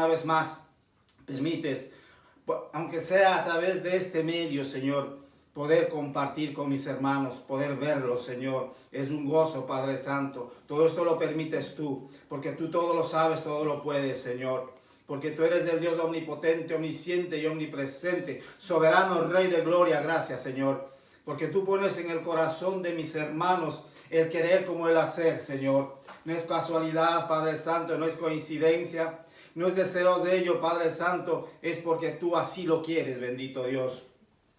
Una vez más, permites, aunque sea a través de este medio, Señor, poder compartir con mis hermanos, poder verlos, Señor. Es un gozo, Padre Santo. Todo esto lo permites tú, porque tú todo lo sabes, todo lo puedes, Señor. Porque tú eres el Dios omnipotente, omnisciente y omnipresente, soberano, Rey de gloria. Gracias, Señor. Porque tú pones en el corazón de mis hermanos el querer como el hacer, Señor. No es casualidad, Padre Santo, no es coincidencia. No es deseo de ello, Padre Santo, es porque tú así lo quieres, bendito Dios.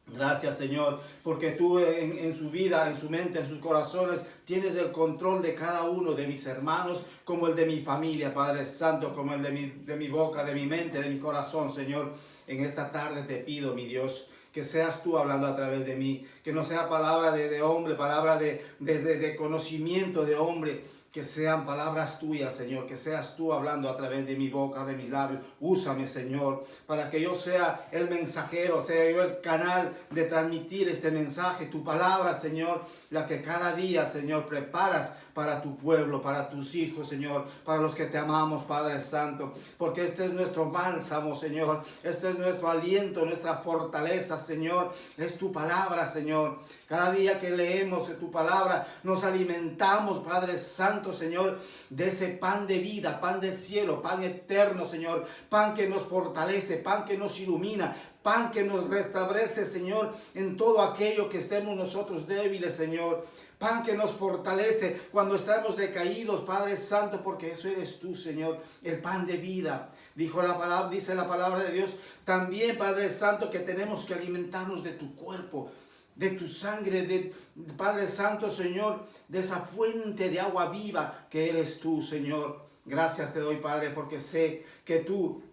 Gracias, Señor, porque tú en su vida, en su mente, en sus corazones, tienes el control de cada uno de mis hermanos, como el de mi familia, Padre Santo, como el de mi boca, de mi mente, de mi corazón, Señor. En esta tarde te pido, mi Dios, que seas tú hablando a través de mí, que no sea palabra de hombre, palabra de conocimiento de hombre, que sean palabras tuyas, Señor, que seas tú hablando a través de mi boca, de mis labios. Úsame, Señor, para que yo sea el mensajero, sea yo el canal de transmitir este mensaje, tu palabra, Señor, la que cada día, Señor, preparas para tu pueblo, para tus hijos, Señor, para los que te amamos, Padre Santo, porque este es nuestro bálsamo, Señor, este es nuestro aliento, nuestra fortaleza, Señor, es tu palabra, Señor. Cada día que leemos tu palabra, nos alimentamos, Padre Santo, Señor, de ese pan de vida, pan del cielo, pan eterno, Señor, pan que nos fortalece, pan que nos ilumina, pan que nos restablece, Señor, en todo aquello que estemos nosotros débiles, Señor. Pan que nos fortalece cuando estamos decaídos, Padre Santo, porque eso eres tú, Señor, el pan de vida. Dice la palabra de Dios también, Padre Santo, que tenemos que alimentarnos de tu cuerpo, de tu sangre, Padre Santo, Señor, de esa fuente de agua viva que eres tú, Señor. Gracias te doy, Padre, porque sé que tú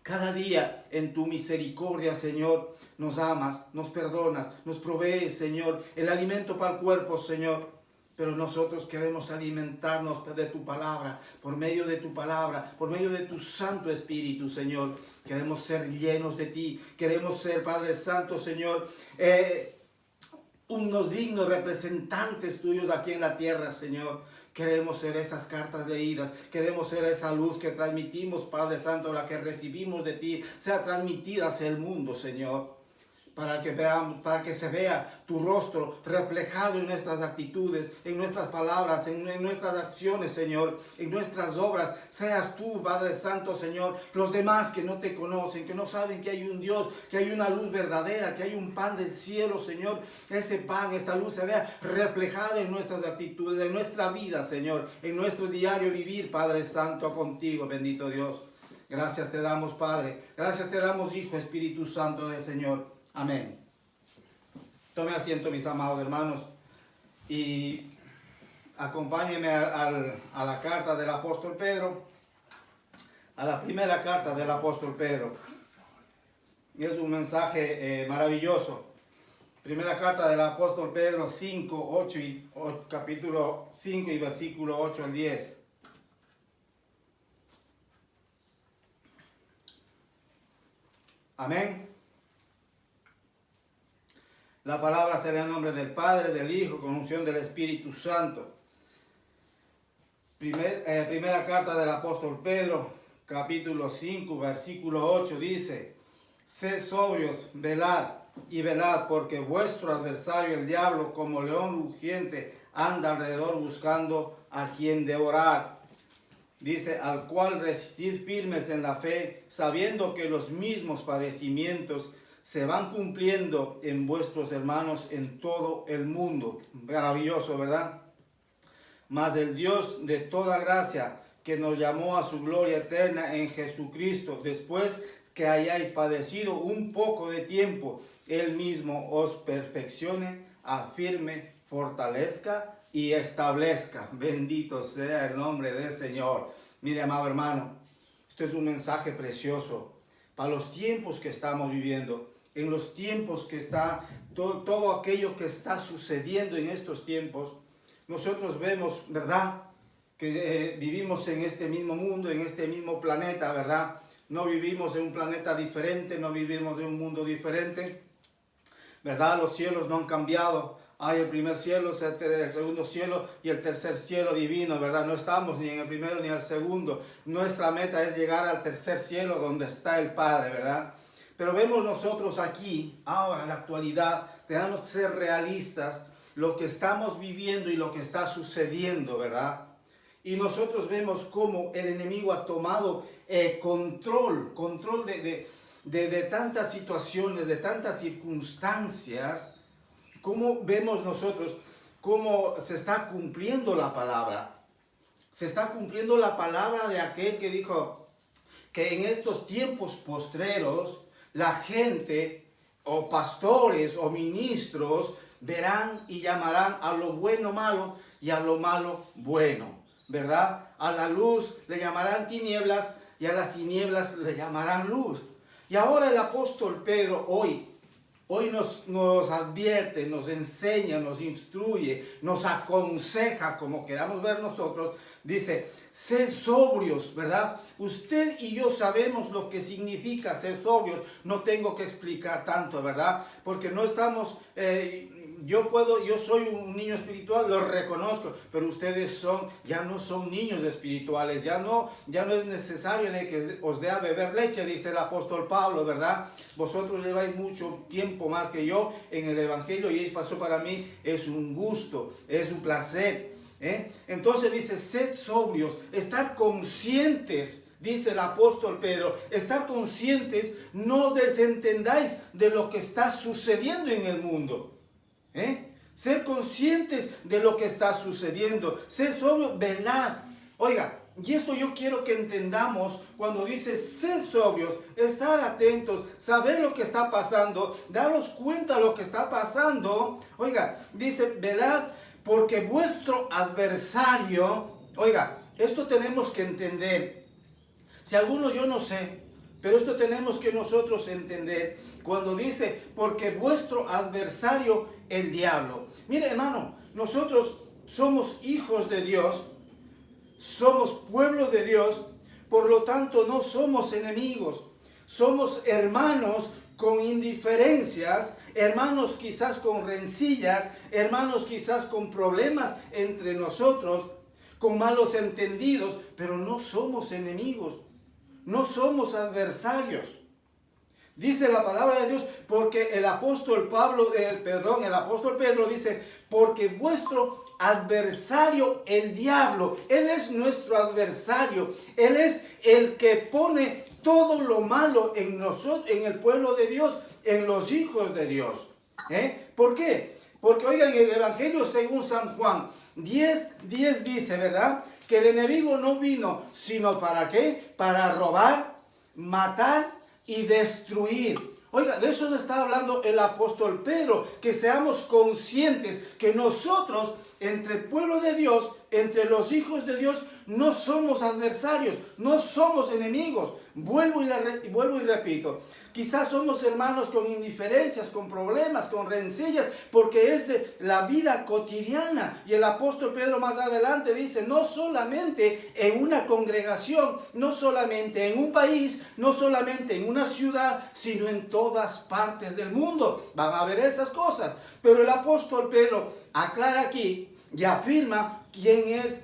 cada día en tu misericordia, Señor, nos amas, nos perdonas, nos provees, Señor, el alimento para el cuerpo, Señor. Pero nosotros queremos alimentarnos de tu palabra, por medio de tu palabra, por medio de tu Santo Espíritu, Señor. Queremos ser llenos de ti, queremos ser, Padre Santo, Señor, unos dignos representantes tuyos aquí en la tierra, Señor. Queremos ser esas cartas leídas, queremos ser esa luz que transmitimos, Padre Santo, la que recibimos de ti, sea transmitida hacia el mundo, Señor. Para que veamos, para que se vea tu rostro reflejado en nuestras actitudes, en nuestras palabras, en nuestras acciones, Señor, en nuestras obras. Seas tú, Padre Santo, Señor, los demás que no te conocen, que no saben que hay un Dios, que hay una luz verdadera, que hay un pan del cielo, Señor. Ese pan, esa luz se vea reflejada en nuestras actitudes, en nuestra vida, Señor, en nuestro diario vivir, Padre Santo, contigo, bendito Dios. Gracias te damos, Padre. Gracias te damos, Hijo, Espíritu Santo del Señor. Amén. Tome asiento, mis amados hermanos, y acompáñenme a la carta del apóstol Pedro, a la primera carta del apóstol Pedro. Y es un mensaje maravilloso. Primera carta del apóstol Pedro 5, 8 capítulo 5 y versículo 8 al 10. Amén. La palabra será en nombre del Padre, del Hijo, con unción del Espíritu Santo. Primera carta del apóstol Pedro, capítulo 5, versículo 8, dice: Sed sobrios, velad y velad, porque vuestro adversario el diablo, como león rugiente, anda alrededor buscando a quien devorar. Dice: al cual resistid firmes en la fe, sabiendo que los mismos padecimientos se van cumpliendo en vuestros hermanos en todo el mundo. Maravilloso, ¿verdad? Mas el Dios de toda gracia, que nos llamó a su gloria eterna en Jesucristo, después que hayáis padecido un poco de tiempo, Él mismo os perfeccione, afirme, fortalezca y establezca. Bendito sea el nombre del Señor. Mire, amado hermano, esto es un mensaje precioso para los tiempos que estamos viviendo, en los tiempos que está, todo aquello que está sucediendo en estos tiempos. Nosotros vemos, ¿verdad?, que vivimos en este mismo mundo, en este mismo planeta, ¿verdad? No vivimos en un planeta diferente, no vivimos en un mundo diferente, ¿verdad? Los cielos no han cambiado, hay el primer cielo, el segundo cielo y el tercer cielo divino, ¿verdad? No estamos ni en el primero ni en el segundo. Nuestra meta es llegar al tercer cielo donde está el Padre, ¿verdad? Pero vemos nosotros aquí, ahora en la actualidad, tenemos que ser realistas, lo que estamos viviendo y lo que está sucediendo, ¿verdad? Y nosotros vemos cómo el enemigo ha tomado control de tantas situaciones, de tantas circunstancias. Cómo vemos nosotros cómo se está cumpliendo la palabra. Se está cumpliendo la palabra de aquel que dijo que en estos tiempos postreros la gente o pastores o ministros verán y llamarán a lo bueno malo y a lo malo bueno, ¿verdad? A la luz le llamarán tinieblas y a las tinieblas le llamarán luz. Y ahora el apóstol Pedro hoy nos advierte, nos enseña, nos instruye, nos aconseja, como queramos ver nosotros. Dice, sed sobrios, ¿verdad? Usted y yo sabemos lo que significa ser sobrios. No tengo que explicar tanto, ¿verdad? Porque no estamos... yo soy un niño espiritual, lo reconozco, pero ustedes ya no son niños espirituales, ya no es necesario de que os dé a beber leche, dice el apóstol Pablo, ¿verdad? Vosotros lleváis mucho tiempo más que yo en el evangelio y eso para mí es un gusto, es un placer, ¿eh? Entonces dice, sed sobrios, estar conscientes. Dice el apóstol Pedro, estar conscientes, no desentendáis de lo que está sucediendo en el mundo. Ser conscientes de lo que está sucediendo, ser sobrios, velad. Oiga, y esto yo quiero que entendamos cuando dice ser sobrios, estar atentos, saber lo que está pasando, daros cuenta de lo que está pasando. Oiga, dice velad porque vuestro adversario, oiga, esto tenemos que entender. Si algunos yo no sé, pero esto tenemos que nosotros entender cuando dice, porque vuestro adversario, el diablo. Mire, hermano, nosotros somos hijos de Dios, somos pueblo de Dios, por lo tanto no somos enemigos, somos hermanos con indiferencias, hermanos quizás con rencillas, hermanos quizás con problemas entre nosotros, con malos entendidos, pero no somos enemigos. No somos adversarios. Dice la palabra de Dios, porque el apóstol Pedro dice, porque vuestro adversario, el diablo, él es nuestro adversario. Él es el que pone todo lo malo en nosotros, en el pueblo de Dios, en los hijos de Dios. ¿Por qué? Porque oigan, el Evangelio según San Juan 10 dice, ¿verdad? Que el enemigo no vino, sino ¿para qué? Para robar, matar y destruir. Oiga, de eso nos está hablando el apóstol Pedro, que seamos conscientes que nosotros, entre el pueblo de Dios, entre los hijos de Dios, no somos adversarios, no somos enemigos. Vuelvo y repito, quizás somos hermanos con indiferencias, con problemas, con rencillas, porque es de la vida cotidiana. Y el apóstol Pedro más adelante dice, no solamente en una congregación, no solamente en un país, no solamente en una ciudad, sino en todas partes del mundo. Van a haber esas cosas. Pero el apóstol Pedro aclara aquí y afirma quién es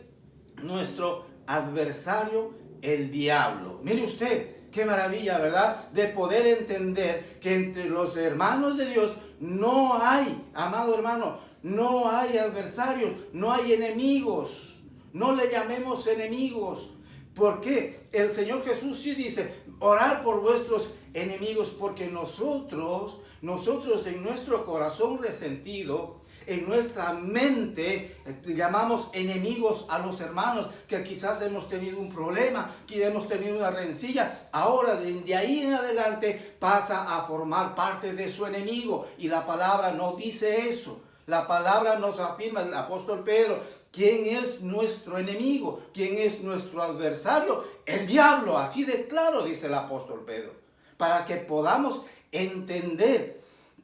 nuestro adversario, el diablo. Mire usted, qué maravilla, ¿verdad? De poder entender que entre los hermanos de Dios no hay, amado hermano, no hay adversarios, no hay enemigos. No le llamemos enemigos. ¿Por qué? El Señor Jesús sí dice, orad por vuestros enemigos, porque nosotros en nuestro corazón resentido, en nuestra mente, llamamos enemigos a los hermanos que quizás hemos tenido un problema, que hemos tenido una rencilla. Ahora, de ahí en adelante, pasa a formar parte de su enemigo. Y la palabra no dice eso. La palabra nos afirma, el apóstol Pedro, ¿quién es nuestro enemigo? ¿Quién es nuestro adversario? El diablo, así de claro dice el apóstol Pedro. Para que podamos entender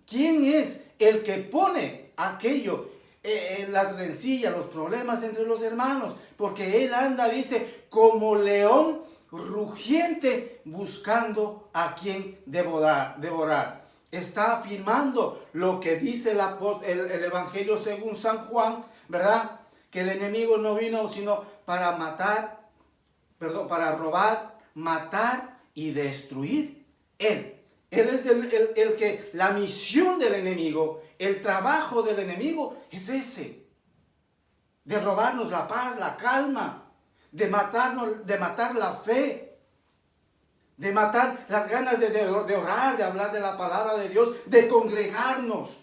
quién es el que pone aquello, las rencillas, los problemas entre los hermanos, porque él anda, dice, como león rugiente buscando a quien devorar. está afirmando lo que dice el Evangelio según San Juan, ¿verdad? Que el enemigo no vino sino para para robar, matar y destruir. Él es el que, la misión del enemigo, el trabajo del enemigo es ese, de robarnos la paz, la calma, de matar la fe, de matar las ganas de orar, de hablar de la palabra de Dios, de congregarnos.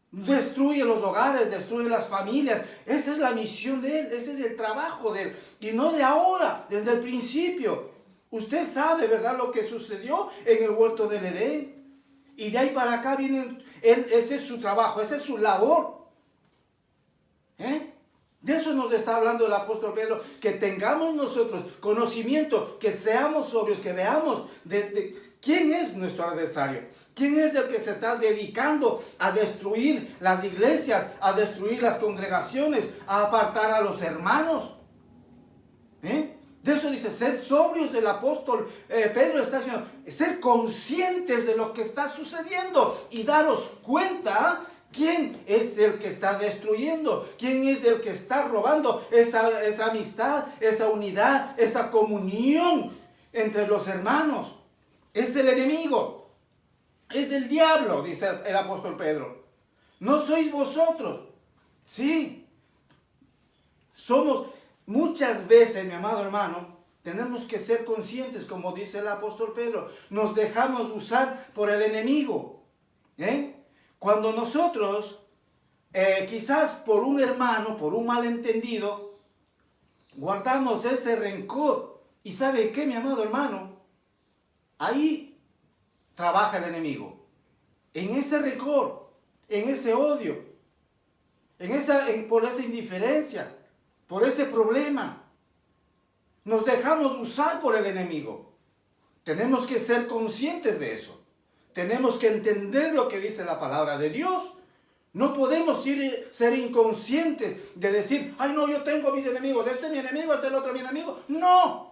Destruye los hogares, destruye las familias. Esa es la misión de Él, ese es el trabajo de Él. Y no de ahora, desde el principio. Usted sabe, ¿verdad?, lo que sucedió en el huerto del Edén. Y de ahí para acá viene ese es su trabajo, esa es su labor. De eso nos está hablando el apóstol Pedro, que tengamos nosotros conocimiento, que seamos sobrios, que veamos de quién es nuestro adversario, quién es el que se está dedicando a destruir las iglesias, a destruir las congregaciones, a apartar a los hermanos. De eso dice, ser sobrios. Del apóstol Pedro está diciendo, ser conscientes de lo que está sucediendo y daros cuenta quién es el que está destruyendo, quién es el que está robando esa amistad, esa unidad, esa comunión entre los hermanos. Es el enemigo, es el diablo, dice el apóstol Pedro. No sois vosotros. Sí, somos. Muchas veces, mi amado hermano, tenemos que ser conscientes, como dice el apóstol Pedro, nos dejamos usar por el enemigo. Cuando nosotros, quizás por un hermano, por un malentendido, guardamos ese rencor. ¿Y sabe qué, mi amado hermano? Ahí trabaja el enemigo. En ese rencor, en ese odio, por esa indiferencia, por ese problema. Nos dejamos usar por el enemigo. Tenemos que ser conscientes de eso. Tenemos que entender lo que dice la palabra de Dios. No podemos ser inconscientes de decir, ay no, yo tengo mis enemigos, este es mi enemigo, este es el otro mi enemigo. No,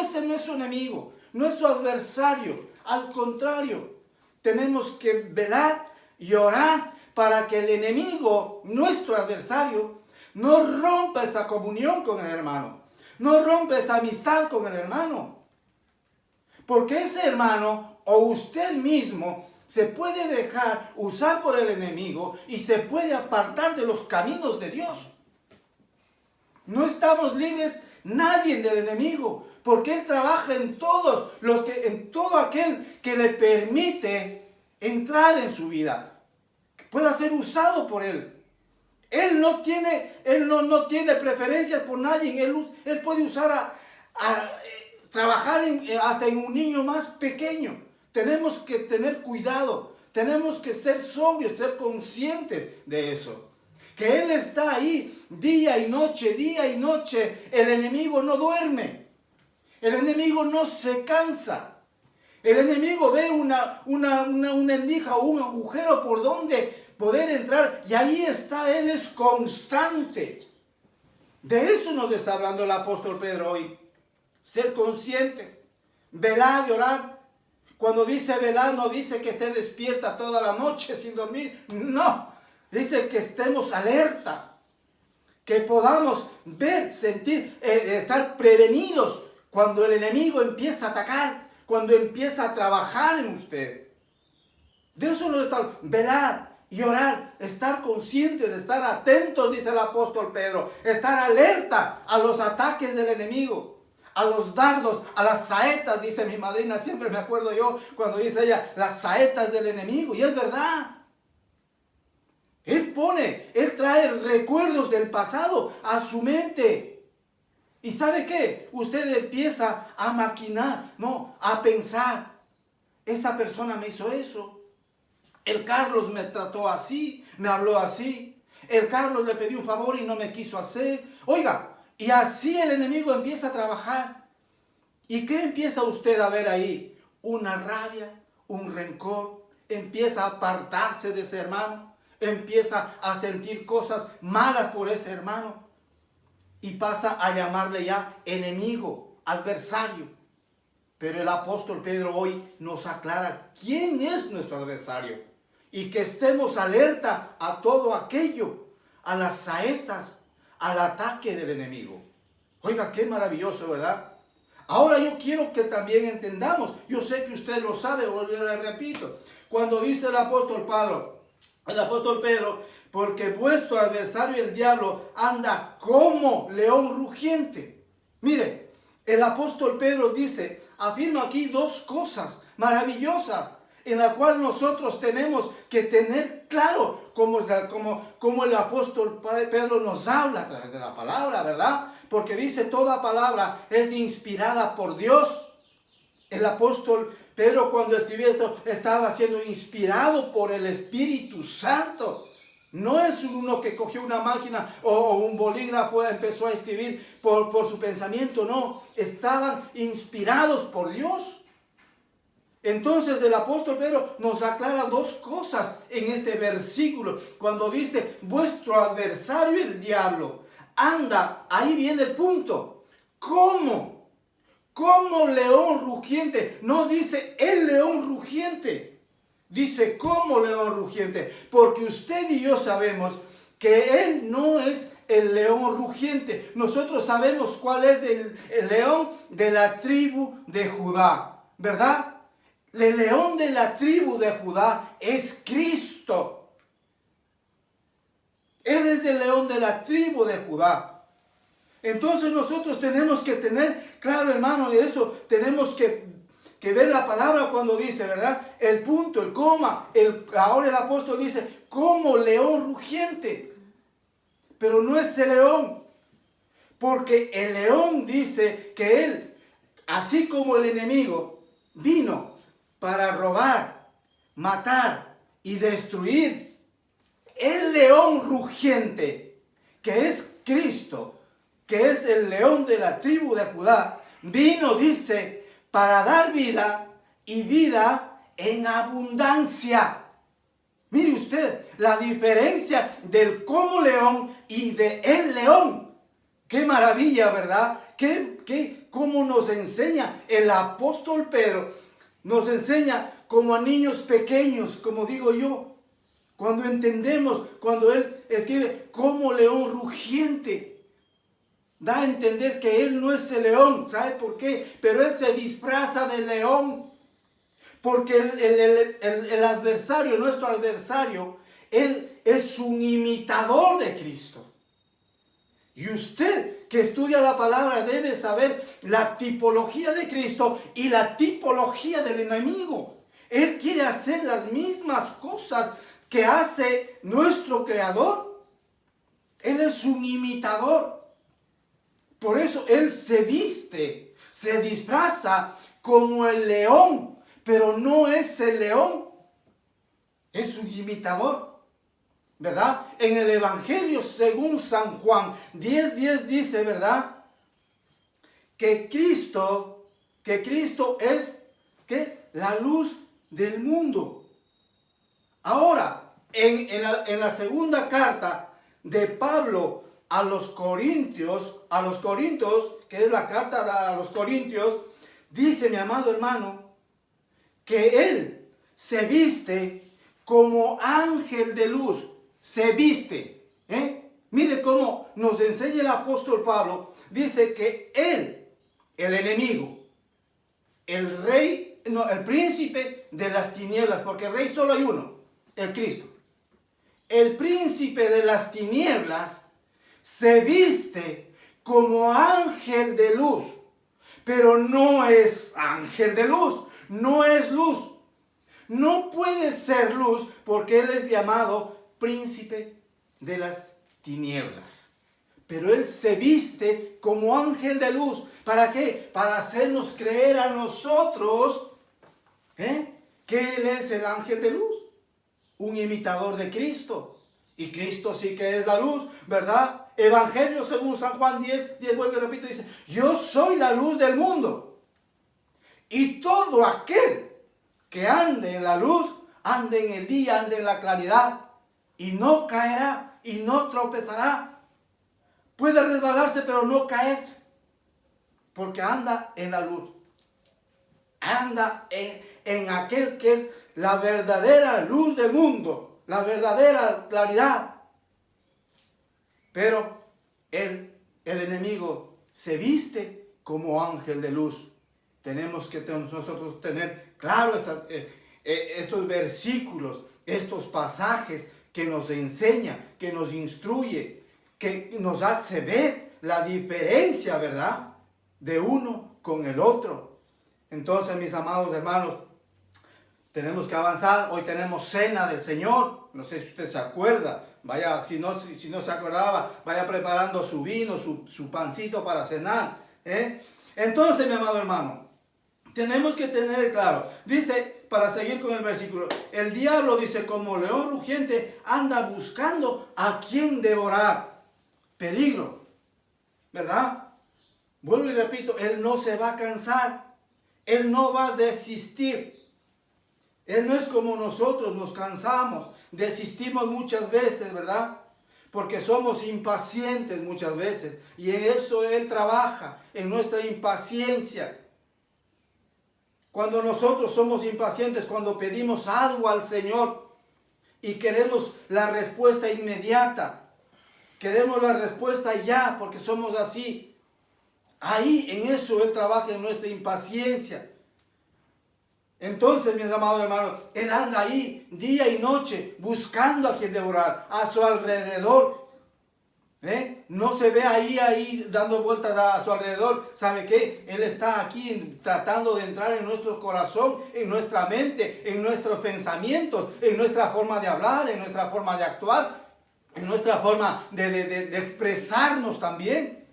ese no es su enemigo, no es su adversario. Al contrario, tenemos que velar y orar para que el enemigo, nuestro adversario, no rompa esa comunión con el hermano. No rompa esa amistad con el hermano. Porque ese hermano o usted mismo se puede dejar usar por el enemigo y se puede apartar de los caminos de Dios. No estamos libres nadie del enemigo, porque él trabaja en todo aquel que le permite entrar en su vida, que pueda ser usado por él. Él no tiene preferencias por nadie. Él puede usar trabajar hasta en un niño más pequeño. Tenemos que tener cuidado. Tenemos que ser sobrios, ser conscientes de eso. Que Él está ahí día y noche, día y noche. El enemigo no duerme. El enemigo no se cansa. El enemigo ve una endija o un agujero por donde poder entrar, y ahí está. Él es constante. De eso nos está hablando el apóstol Pedro hoy. Ser conscientes, velar y orar. Cuando dice velar, no dice que esté despierta toda la noche sin dormir. No, dice que estemos alerta, que podamos ver, sentir, estar prevenidos cuando el enemigo empieza a atacar, cuando empieza a trabajar en usted. De eso nos está hablando. Velar y orar, estar conscientes, estar atentos, dice el apóstol Pedro, estar alerta a los ataques del enemigo, a los dardos, a las saetas, dice mi madrina, siempre me acuerdo yo cuando dice ella, las saetas del enemigo, y es verdad. Él trae recuerdos del pasado a su mente. ¿Y sabe qué? Usted empieza a maquinar, a pensar, esa persona me hizo eso. El Carlos me trató así, me habló así. El Carlos le pidió un favor y no me quiso hacer. Oiga, y así el enemigo empieza a trabajar. ¿Y qué empieza usted a ver ahí? Una rabia, un rencor. Empieza a apartarse de ese hermano. Empieza a sentir cosas malas por ese hermano. Y pasa a llamarle ya enemigo, adversario. Pero el apóstol Pedro hoy nos aclara quién es nuestro adversario y que estemos alerta a todo aquello, a las saetas, al ataque del enemigo. Oiga, qué maravilloso, ¿verdad? Ahora yo quiero que también entendamos, yo sé que usted lo sabe, le repito, cuando dice el apóstol Pedro, porque vuestro adversario el diablo anda como león rugiente. Mire, el apóstol Pedro dice, afirma aquí dos cosas maravillosas en la cual nosotros tenemos que tener claro como el apóstol Pedro nos habla a través de la palabra, ¿verdad? Porque dice toda palabra es inspirada por Dios. El apóstol Pedro cuando escribió esto estaba siendo inspirado por el Espíritu Santo. No es uno que cogió una máquina o un bolígrafo y empezó a escribir por su pensamiento, no. Estaban inspirados por Dios. Entonces el apóstol Pedro nos aclara dos cosas en este versículo. Cuando dice, vuestro adversario el diablo anda, ahí viene el punto. ¿Cómo? Como león rugiente. No dice el león rugiente. Dice como león rugiente. Porque usted y yo sabemos que él no es el león rugiente. Nosotros sabemos cuál es el león de la tribu de Judá. ¿Verdad? El león de la tribu de Judá es Cristo. Él es el león de la tribu de Judá. Entonces nosotros tenemos que tener claro, hermano, de eso tenemos que ver la palabra cuando dice, ¿verdad? El punto, el coma. Ahora el apóstol dice, como león rugiente. Pero no es el león. Porque el león dice que él, así como el enemigo, vino para robar, matar y destruir. El león rugiente, que es Cristo, que es el león de la tribu de Judá, vino, dice, para dar vida y vida en abundancia. Mire usted la diferencia del como león y de el león. Qué maravilla, ¿verdad? Cómo nos enseña el apóstol Pedro. Nos enseña como a niños pequeños, como digo yo. Cuando entendemos, cuando él escribe como león rugiente, da a entender que él no es el león. ¿Sabe por qué? Pero él se disfraza de león. Porque el adversario, nuestro adversario, él es un imitador de Cristo. Y usted que estudia la palabra debe saber la tipología de Cristo y la tipología del enemigo. Él quiere hacer las mismas cosas que hace nuestro Creador. Él es un imitador. Por eso él se viste, se disfraza como el león, pero no es el león, es un imitador. ¿Verdad? En el Evangelio según San Juan 10:10 dice, ¿verdad? Que Cristo es ¿qué? La luz del mundo. Ahora, en la segunda carta de Pablo a los Corintios, que es la carta a los Corintios, dice mi amado hermano, que él se viste como ángel de luz. Se viste. Mire cómo nos enseña el apóstol Pablo. Dice que él, el enemigo, el rey, no, el príncipe de las tinieblas, porque el rey solo hay uno, el Cristo. El príncipe de las tinieblas se viste como ángel de luz, pero no es ángel de luz, no es luz. No puede ser luz porque él es llamado príncipe de las tinieblas. Pero él se viste como ángel de luz. ¿Para qué? Para hacernos creer a nosotros que él es el ángel de luz. Un imitador de Cristo. Y Cristo sí que es la luz, ¿verdad? Evangelio según San Juan 10, vuelvo y repito, dice, yo soy la luz del mundo. Y todo aquel que ande en la luz, ande en el día, ande en la claridad, y no caerá y no tropezará. Puede resbalarse pero no caerse, porque anda en la luz. anda en aquel que es la verdadera luz del mundo, la verdadera claridad. Pero el enemigo se viste como ángel de luz. Tenemos que nosotros tener claro estos versículos, estos pasajes que nos enseña, que nos instruye, que nos hace ver la diferencia, ¿verdad?, de uno con el otro. Entonces, mis amados hermanos, tenemos que avanzar. Hoy tenemos cena del Señor. No sé si usted se acuerda. Vaya, si no se acordaba, vaya preparando su vino, su pancito para cenar. Entonces, mi amado hermano, tenemos que tener claro. Dice, para seguir con el versículo, el diablo, dice, como león rugiente, anda buscando a quien devorar. Peligro, ¿verdad? Vuelvo y repito, él no se va a cansar. Él no va a desistir. Él no es como nosotros, nos cansamos, desistimos muchas veces, ¿verdad? Porque somos impacientes muchas veces. Y en eso Él trabaja, en nuestra impaciencia. Cuando nosotros somos impacientes, cuando pedimos algo al Señor y queremos la respuesta inmediata, queremos la respuesta ya, porque somos así. Ahí, en eso Él trabaja, en nuestra impaciencia. Entonces, mis amados hermanos, Él anda ahí día y noche buscando a quien devorar, a su alrededor. No se ve ahí dando vueltas a su alrededor. ¿Sabe qué? Él está aquí tratando de entrar en nuestro corazón, en nuestra mente, en nuestros pensamientos, en nuestra forma de hablar, en nuestra forma de actuar, en nuestra forma de expresarnos también.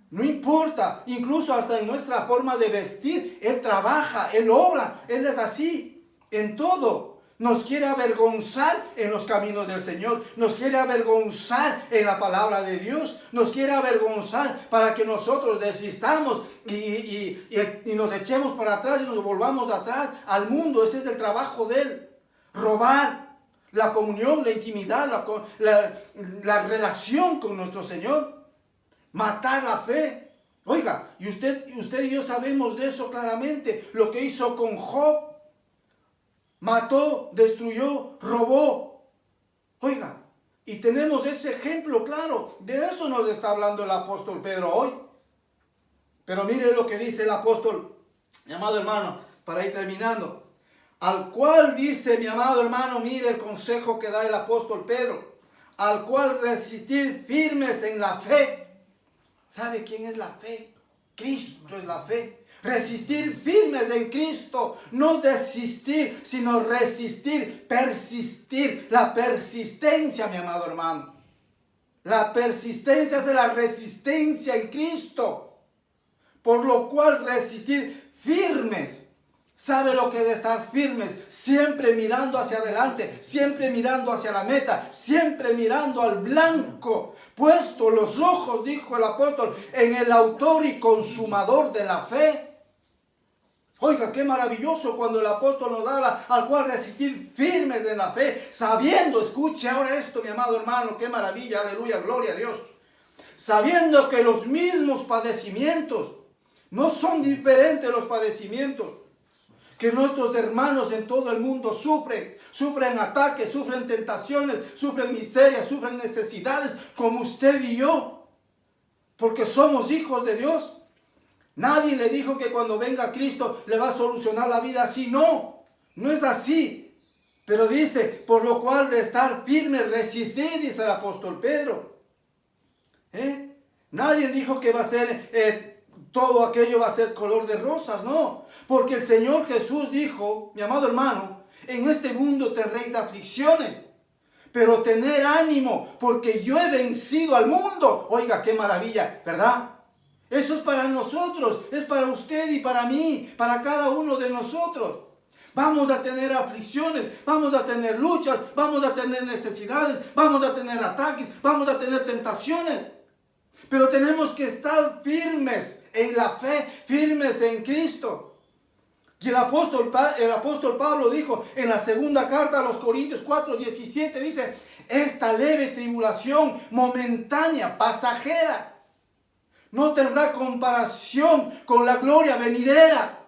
No importa, incluso hasta en nuestra forma de vestir, Él trabaja, Él obra, Él es así, en todo. Nos quiere avergonzar en los caminos del Señor, nos quiere avergonzar en la palabra de Dios, nos quiere avergonzar para que nosotros desistamos y nos echemos para atrás y nos volvamos atrás al mundo. Ese es el trabajo de Él, robar la comunión, la intimidad, la relación con nuestro Señor. Matar la fe. Oiga, y usted y yo sabemos de eso claramente. Lo que hizo con Job. Mató, destruyó, robó. Oiga, y tenemos ese ejemplo claro. De eso nos está hablando el apóstol Pedro hoy. Pero mire lo que dice el apóstol, mi amado hermano, para ir terminando. Al cual dice, mi amado hermano, mire el consejo que da el apóstol Pedro. Al cual resistir firmes en la fe. ¿Sabe quién es la fe? Cristo es la fe. Resistir firmes en Cristo. No desistir, sino resistir, persistir. La persistencia, mi amado hermano. La persistencia es de la resistencia en Cristo. Por lo cual resistir firmes. ¿Sabe lo que es de estar firmes? Siempre mirando hacia adelante, siempre mirando hacia la meta, siempre mirando al blanco. Puesto los ojos, dijo el apóstol, en el autor y consumador de la fe. Oiga, qué maravilloso cuando el apóstol nos habla al cual resistir firmes en la fe, sabiendo, escuche ahora esto, mi amado hermano, qué maravilla, aleluya, gloria a Dios. Sabiendo que los mismos padecimientos, no son diferentes los padecimientos que nuestros hermanos en todo el mundo sufren ataques, sufren tentaciones, sufren miserias, sufren necesidades, como usted y yo, porque somos hijos de Dios. Nadie le dijo que cuando venga Cristo le va a solucionar la vida así, no es así. Pero dice, por lo cual de estar firme, resistir, dice el apóstol Pedro. Nadie dijo que va a ser... todo aquello va a ser color de rosas, no. Porque el Señor Jesús dijo, mi amado hermano, en este mundo tendréis aflicciones, pero tener ánimo, porque yo he vencido al mundo. Oiga, qué maravilla, ¿verdad? Eso es para nosotros, es para usted y para mí, para cada uno de nosotros. Vamos a tener aflicciones, vamos a tener luchas, vamos a tener necesidades, vamos a tener ataques, vamos a tener tentaciones. Pero tenemos que estar firmes en la fe, firmes en Cristo. Y el apóstol Pablo dijo en la segunda carta a los Corintios 4:17, dice, esta leve tribulación momentánea, pasajera, no tendrá comparación con la gloria venidera.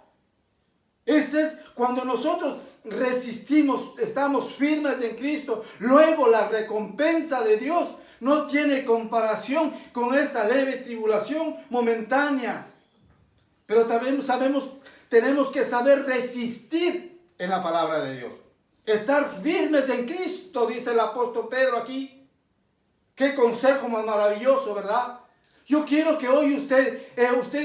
Ese es cuando nosotros resistimos, estamos firmes en Cristo. Luego la recompensa de Dios no tiene comparación con esta leve tribulación momentánea. Pero también tenemos que saber resistir en la palabra de Dios. Estar firmes en Cristo, dice el apóstol Pedro aquí. Qué consejo más maravilloso, ¿verdad? Yo quiero que hoy usted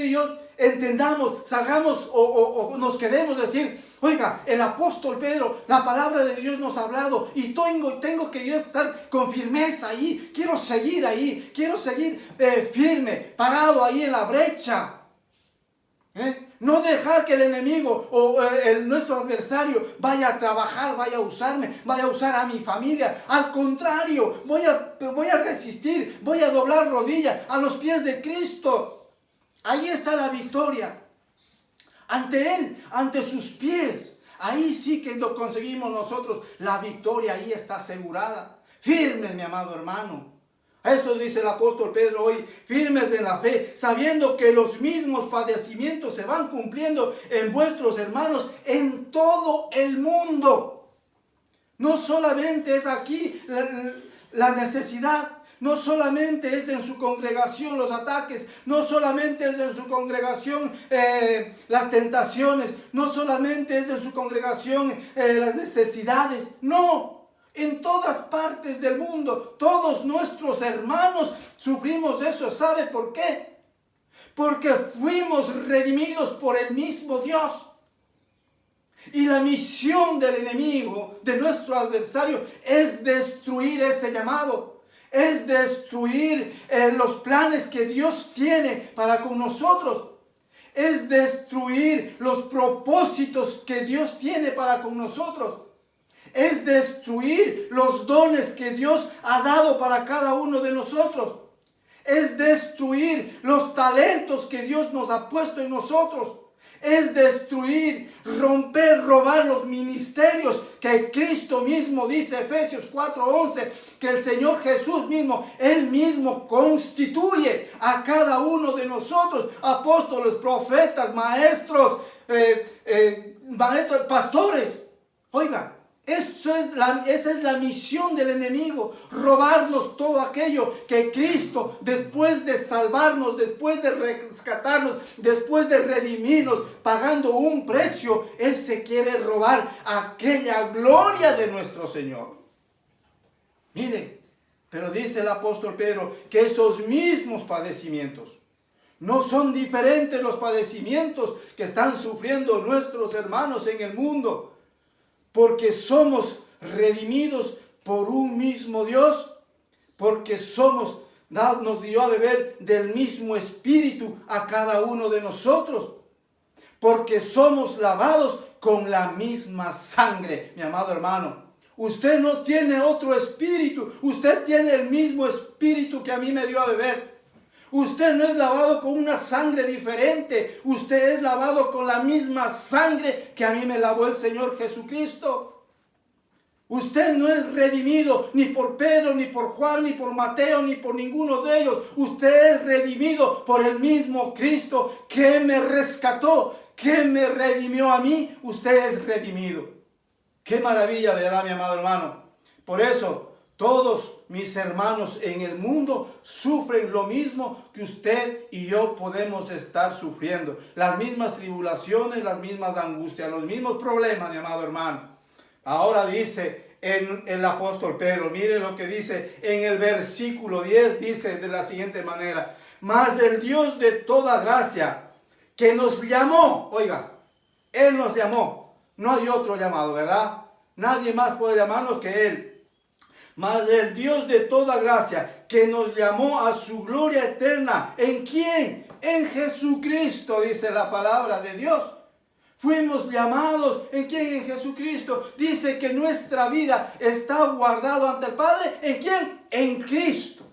y yo entendamos, salgamos o nos quedemos decir, oiga, el apóstol Pedro, la palabra de Dios nos ha hablado y tengo que yo estar con firmeza ahí, quiero seguir firme, parado ahí en la brecha. No dejar que el enemigo o nuestro adversario vaya a trabajar, vaya a usarme, vaya a usar a mi familia. Al contrario, voy a resistir, voy a doblar rodilla a los pies de Cristo. Ahí está la victoria. Ante Él, ante sus pies. Ahí sí que lo conseguimos nosotros. La victoria ahí está asegurada. Firmes, mi amado hermano. Eso dice el apóstol Pedro hoy. Firmes en la fe, sabiendo que los mismos padecimientos se van cumpliendo en vuestros hermanos en todo el mundo. No solamente es aquí la necesidad. No solamente es en su congregación los ataques, no solamente es en su congregación las tentaciones, no solamente es en su congregación las necesidades, no, en todas partes del mundo, todos nuestros hermanos sufrimos eso. ¿Sabe por qué? Porque fuimos redimidos por el mismo Dios. Y la misión del enemigo, de nuestro adversario, es destruir ese llamado. Es destruir los planes que Dios tiene para con nosotros. Es destruir los propósitos que Dios tiene para con nosotros. Es destruir los dones que Dios ha dado para cada uno de nosotros. Es destruir los talentos que Dios nos ha puesto en nosotros. Es destruir, romper, robar los ministerios que Cristo mismo dice, Efesios 4:11, que el Señor Jesús mismo, Él mismo constituye a cada uno de nosotros, apóstoles, profetas, maestros, pastores. Oiga, esa es la misión del enemigo, robarnos todo aquello que Cristo, después de salvarnos, después de rescatarnos, después de redimirnos, pagando un precio, Él se quiere robar aquella gloria de nuestro Señor. Mire, pero dice el apóstol Pedro que esos mismos padecimientos, no son diferentes los padecimientos que están sufriendo nuestros hermanos en el mundo. Porque somos redimidos por un mismo Dios, porque nos dio a beber del mismo Espíritu a cada uno de nosotros, porque somos lavados con la misma sangre, mi amado hermano. Usted no tiene otro espíritu, usted tiene el mismo Espíritu que a mí me dio a beber. Usted no es lavado con una sangre diferente. Usted es lavado con la misma sangre que a mí me lavó el Señor Jesucristo. Usted no es redimido ni por Pedro, ni por Juan, ni por Mateo, ni por ninguno de ellos. Usted es redimido por el mismo Cristo que me rescató, que me redimió a mí. Usted es redimido. Qué maravilla, ¿verdad, mi amado hermano? Por eso, todos mis hermanos en el mundo sufren lo mismo que usted y yo podemos estar sufriendo. Las mismas tribulaciones, las mismas angustias, los mismos problemas, mi amado hermano. Ahora dice el apóstol Pedro, mire lo que dice en el versículo 10, dice de la siguiente manera: mas el Dios de toda gracia, que nos llamó, oiga, Él nos llamó, no hay otro llamado, ¿verdad? Nadie más puede llamarnos que Él. Mas el Dios de toda gracia, que nos llamó a su gloria eterna. ¿En quién? En Jesucristo, dice la palabra de Dios. Fuimos llamados. ¿En quién? En Jesucristo. Dice que nuestra vida está guardada ante el Padre. ¿En quién? En Cristo.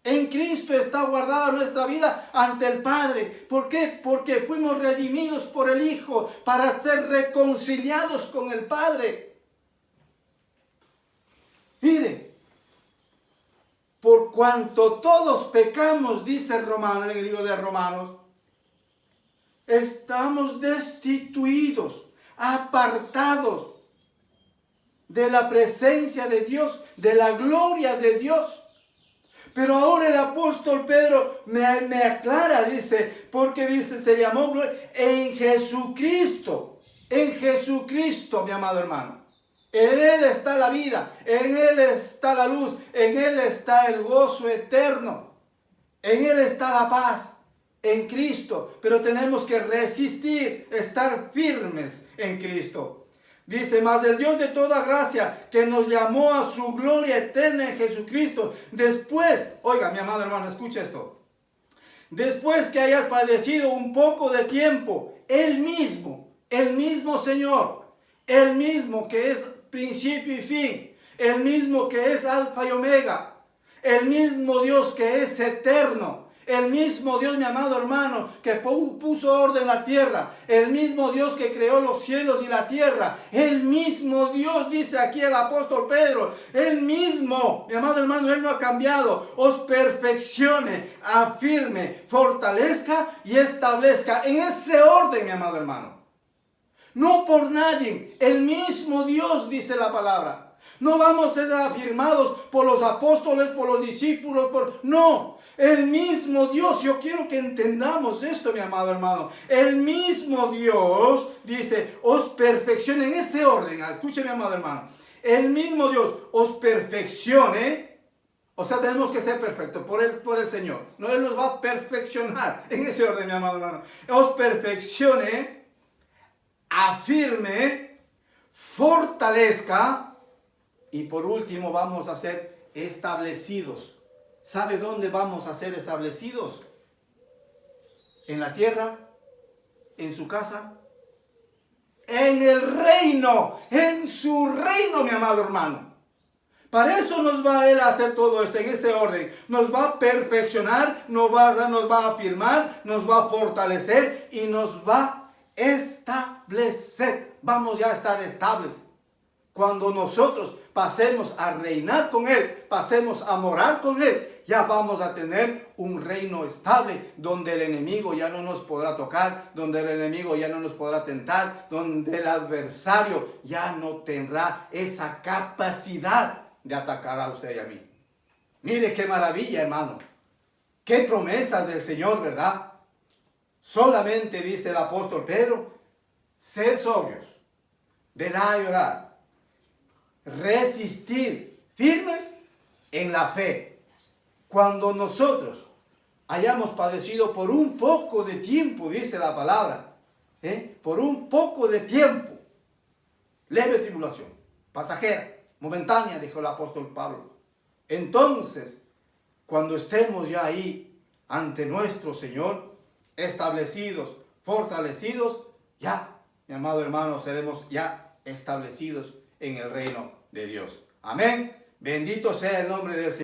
En Cristo está guardada nuestra vida ante el Padre. ¿Por qué? Porque fuimos redimidos por el Hijo para ser reconciliados con el Padre. Mire, por cuanto todos pecamos, dice Romanos, en el libro de Romanos, estamos destituidos, apartados de la presencia de Dios, de la gloria de Dios. Pero ahora el apóstol Pedro me aclara, dice, porque dice, se llamó gloria en Jesucristo. En Jesucristo, mi amado hermano. En Él está la vida, en Él está la luz, en Él está el gozo eterno, en Él está la paz, en Cristo. Pero tenemos que resistir, estar firmes en Cristo. Dice, mas el Dios de toda gracia, que nos llamó a su gloria eterna en Jesucristo, después, oiga mi amado hermano, escucha esto, después que hayas padecido un poco de tiempo, el mismo Señor, el mismo que es principio y fin, el mismo que es alfa y omega, el mismo Dios que es eterno, el mismo Dios, mi amado hermano, que puso orden en la tierra, el mismo Dios que creó los cielos y la tierra, el mismo Dios, dice aquí el apóstol Pedro, el mismo, mi amado hermano, Él no ha cambiado, os perfeccione, afirme, fortalezca y establezca en ese orden, mi amado hermano. No por nadie, el mismo Dios, dice la palabra. No vamos a ser afirmados por los apóstoles, por los discípulos, no. El mismo Dios, yo quiero que entendamos esto, mi amado hermano. El mismo Dios, dice, os perfeccione en ese orden. Escuche, mi amado hermano. El mismo Dios os perfeccione. O sea, tenemos que ser perfectos por el Señor. No, Él nos va a perfeccionar en ese orden, mi amado hermano. Os perfeccione, afirme, fortalezca y por último vamos a ser establecidos. ¿Sabe dónde vamos a ser establecidos? ¿En la tierra? ¿En su casa? En el reino, en su reino, mi amado hermano. Para eso nos va Él a hacer todo esto en ese orden. Nos va a perfeccionar, nos va a afirmar, nos va a fortalecer y nos va a establecer. Vamos ya a estar estables. Cuando nosotros pasemos a reinar con Él, pasemos a morar con Él, ya vamos a tener un reino estable, donde el enemigo ya no nos podrá tocar, donde el enemigo ya no nos podrá tentar, donde el adversario ya no tendrá esa capacidad de atacar a usted y a mí. Mire qué maravilla, hermano. Qué promesas del Señor, ¿verdad? Solamente dice el apóstol Pedro, sed sobrios, velad y orad, resistir firmes en la fe. Cuando nosotros hayamos padecido por un poco de tiempo, dice la palabra, por un poco de tiempo, leve tribulación, pasajera, momentánea, dijo el apóstol Pablo. Entonces, cuando estemos ya ahí ante nuestro Señor, establecidos, fortalecidos, ya, mi amado hermano, seremos ya establecidos en el reino de Dios. Amén. Bendito sea el nombre del Señor.